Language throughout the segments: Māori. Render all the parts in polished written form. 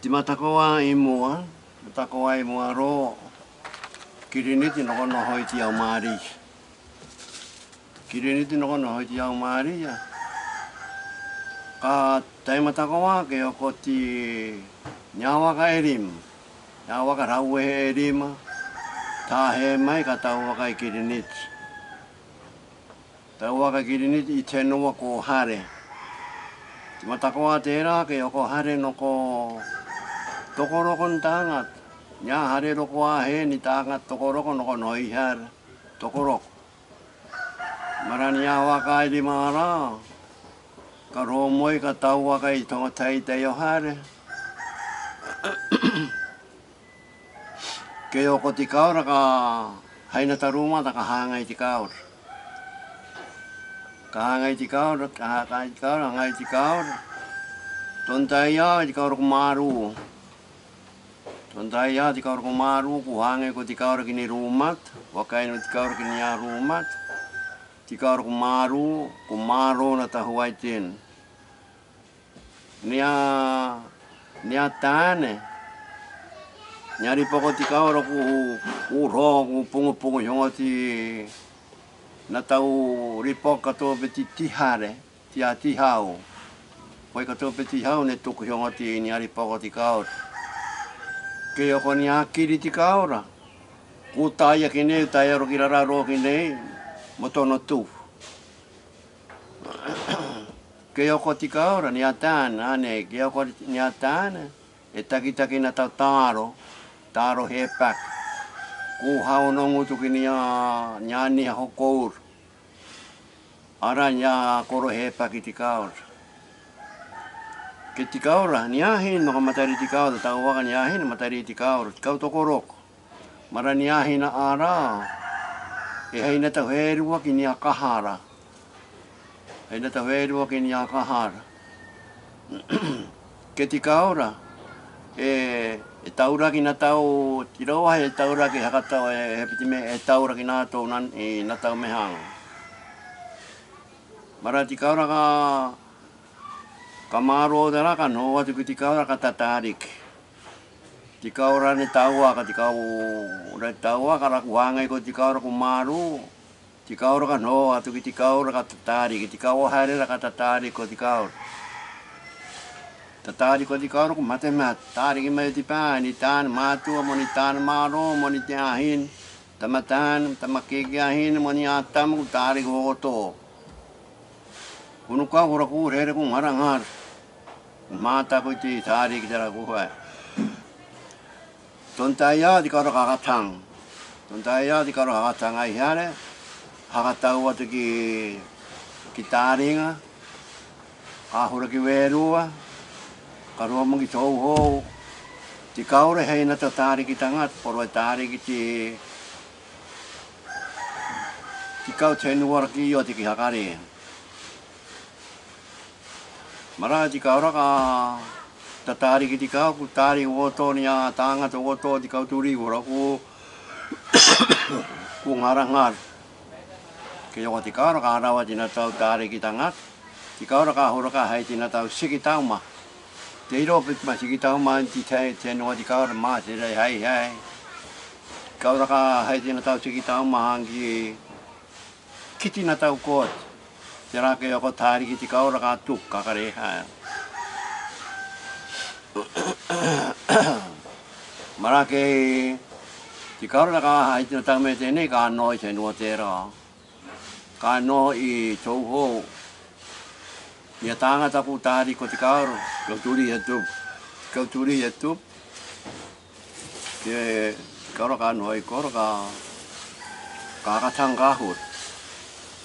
Ti matakoa I mua, matakoa I mua ro kiriniti no kono hoi ti au maari. Kiriniti no kono hoi ti au maari ya. Ka tai matakoa ke o ko ti nyawaka erim. Nyawaka rau e erima. Tā he mai ka tau waka I kiriniti. Tau waka kiriniti I tenua ko hare. Ti matakoa tērā ke o ko hare no ko tokoroko ntāngat. Nya hare roko a he ni tāngat tokoroko no ko noi hare. Tokoroko. Marani a waka I di mara. Ka ro moi ka tau waka I tonga tai te o hare. Ke o ko ti kaura ka haina taruma ta ka hanga I ti kaura. Ka hanga I ti kaura, ka hanga I ti kaura, hanga I ti kaura. Tontai a ti kaura ko maru. Tontai a ti kaura ko maru ku hanga ko ti kaura ki ni rumat. Wakai no ti kaura ki ni a rumat. Ti kaura ko maru na ta huai tin. Nia tāne. Nyari poko ti kaura ku ro ku pungu hongo ti na tau ripoka to pe ti tihare, ti a tihau. Poi ka to pe tihau ne tuku hongo ti nyari poko ti kaura. Ke o ko ni a kiri ti kaura. Ku taia ki nei, taia ro ki rara ro ki nei, motono tu. Ke o ko ti kaura ni a tāna, ane, ke o ko ni a tāna, e taki na tau taro he pak. Ku hau no ngutu ki ni a nyani ho kour. Ara nya koro he pak I ti kaura. Ke ti kaura, ni ahin no ka matari ti kaura, tau waka ni ahin matari ti kaura, kau tokoroko. Mara ni ahin na ara, e hei na tau herua ki ni a kahara. Hei na tau herua ki ni a kahara. Ke ti kaura, e taura ki na tau, tiroa he taura ki hakatau e hepitime e taura ki na tau na tau mehanga. Mara ti kaura ka maro dara ka no atu ki ti kaura ka tatarik. Ti kaura ni taua ka ti kau re taua ka raku hanga I ko ti kaura ku maru. Ti kaura ka no atu ki ti kaura ka tatarik. Ti kaura hare ra ka tatarik ko ti kaura. Tatarik ko ti kaura ku mate mat. Tarik I mai ti pā ni tāna mātua mo ni tāna maro mo ni te ahin. Tama tāna, tama keke ahin mo ni ātama ku tarik o to. Kunu ka kura ku rere ku ngarangar. Mata ko ti tarik tara ku hai. Tontai a ti kaura kakatang. Tontai a ti kaura kakatang ai hare. Hakatau atu ki taringa. Kahura ki werua. Karua mo ki tau hou. Ti kaura hei na ta tarik I tangat. Poro e tarik I ti kau tenuara ki o ti ki hakare. Mara ti kaura ka tatari ki ti kau ku tari woto ni a tanga to woto ti kau turi ora ku ngarangar. Ke o ti kaura ka rawa ti na tau tari ki tangat. Ti kaura ka hura ka hai ti na tau siki tauma. Te iro pit ma siki tauma ti te no ti kaura ma te rei hai. Kaura ka hai ti na tau siki tauma hangi kiti na tau kot. Te rā ke o ko tari ki ti kaura ka tuk kakare hai. Mara ke ti kaura ka hai tina tau me tēnei ka anō I te nua tērā. Ka anō I tau hou. Ia tāngata pu tāri ko ti kaura. Kau turi he tup. Kau turi he tup. Ke kaura ka anō I kora ka kakatang kahur.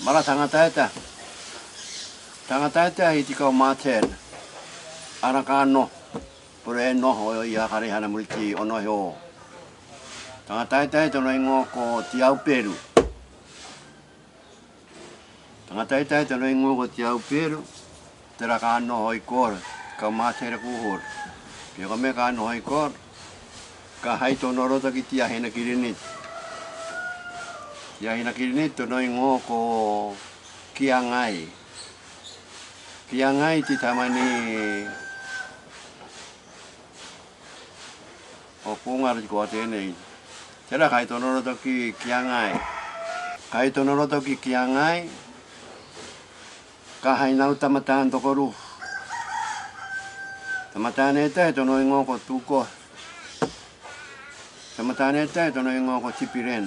Mara tangata eta. Tangata eta I ti kau mātēn. Ara ka anō. Pura e noho I a kare hana muriki ono he o. Tangata eta tono ingo ko ti au peru. Tangata eta tono ingo ko ti au peru. Tera ka noho I kora. Kau mātere kuhur. Pia ka me ka noho I kora. Ka hai tono rota ki ti ahina kirinit. Ti ahina kirinit tono ingo ko kiangai. Kiangai ti tamani o pungar ko atene tera kai tono to ki kiangai kai tono to ki kiangai ka hai nau tamatan to koru tamatan eta tono ingo ko tuko tamatan eta tono ingo ko tipiren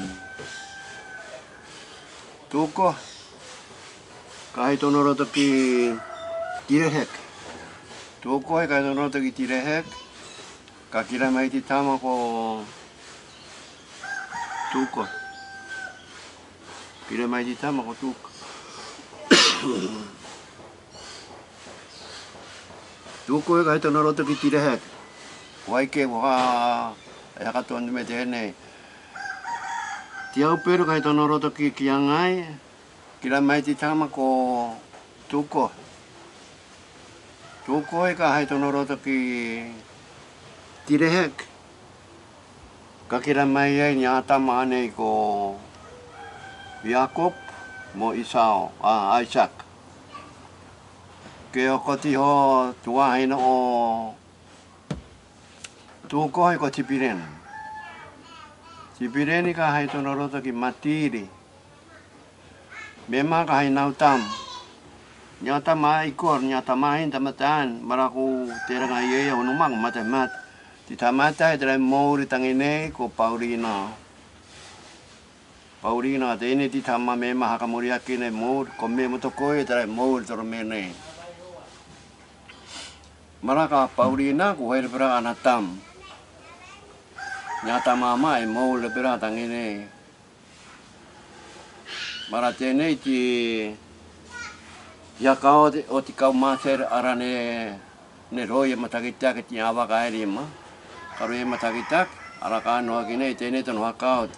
tuko kai tono to ki tirehek tuko kai tono to ki tirehek ka kira mai ti tama ko tuko kira mai ti tama ko tuko tuko kai tono to ki tirehek wai ke wa ya ka ton me tene tiau pero kai tono to ki kiangai kira mai ti tama ko tuko tuko ka hai tono to ki tirehek ka kira mai ai nyata mane ko Jakob mo Isao Isaac ke o koti ho tua ina o tuko ko tipiren ka hai tono to ki matiri mema ka hai nautam nyata mai kor nyata mai tamatan maraku teranga ye o numang matemat ti tamata tra mouri tangine ko Paulina te ini ti tama mema hakamuri akine mour ko me motoko tra mour tro mene maraka Paulina ko her bra anatam nyata mama e mour le bra tangine maratene ti ya kau o ti kau maser arane ne roye matagita ke ti awa kairi ma karo e matagitak araka no kine tene ton hakau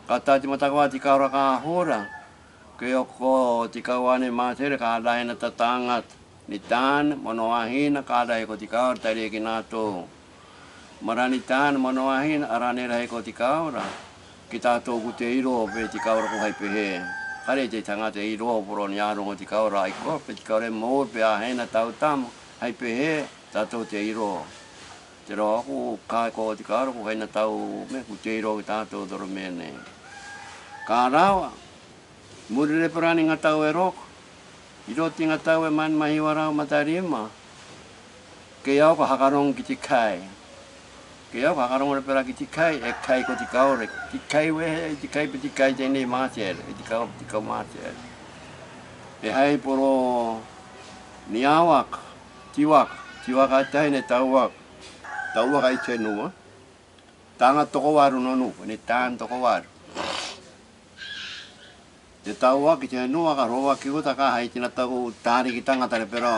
kata ti matagwa ti kau raka hora ke ko ti kawane maser ka laina tatangat nitan monoahin ka dai ko ti kau tare kinato maranitan monoahin arane rai ko ti kau ra kita to guteiro be ti kau ko hai pehe kare te tanga te iro poron ya ro ti kau ra ko pe ti kau re mo pe a hena tau tam hai pehe tato te iro te ro ku ka ko ti kau ko hena tau me ku te iro tato dor mene ka rawa murire prani ngatau erok iro ti ngatau man mai wara matarima ke ya ko hakarong kitikai ke ya hakarong re pera kitikai e kai ko ti kau re kitikai we kitikai jene mater ti kau mater e hai poro niawak tiwak atai ne tawak ai chenu tanga toko waru nonu ne tan toko waru te tawak ki chenu ka rowa ki uta ka hai tina tau tari ki tanga tare pero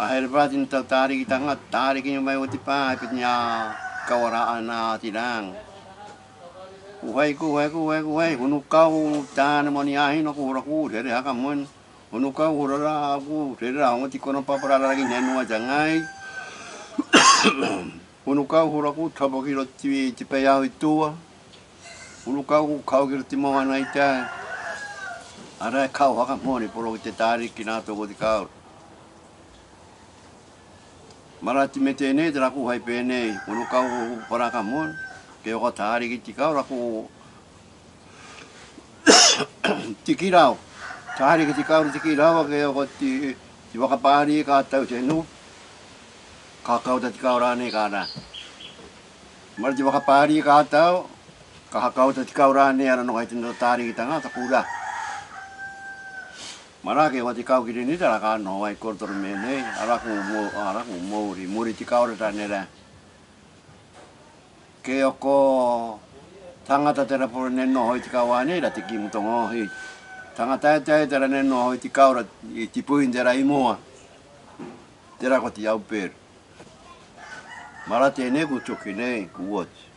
a herba tin tau tari ki tanga tari ki mai uti pa pitnya kawara ana tidang uhai hunu kau tan moni ahi no ku roku re ha kamon hunu kau hurara aku re ra ngoti kono papara lagi nenu jangai hunu kau huraku thabo ki roti ti pe ya itua hunu kau ki roti mo ana ita ara kau ha kamoni polo te tari ki na to goti kau marati metene tra ku hai pene hunu kau para kamon ke o tari ki ti kau raku tikirau tari ki ti kau tikirau ke o ti wakapari ka tau tenu ka kau ti kau rane ka na mar ti wakapari ka tau ka kau ti kau rane ara no hai tin tari ki tanga takura mara ke wa ti kau ki ni tra ka no ai kortor mene ara ku muri ti kau rane ra ke oko tangata tera por ne no hoi tika wane ra tiki mutongo hi tangata tera ne no hoi tika ora i tipu indera imoa tera ko ti au per mara te ne ku choki ne ku watch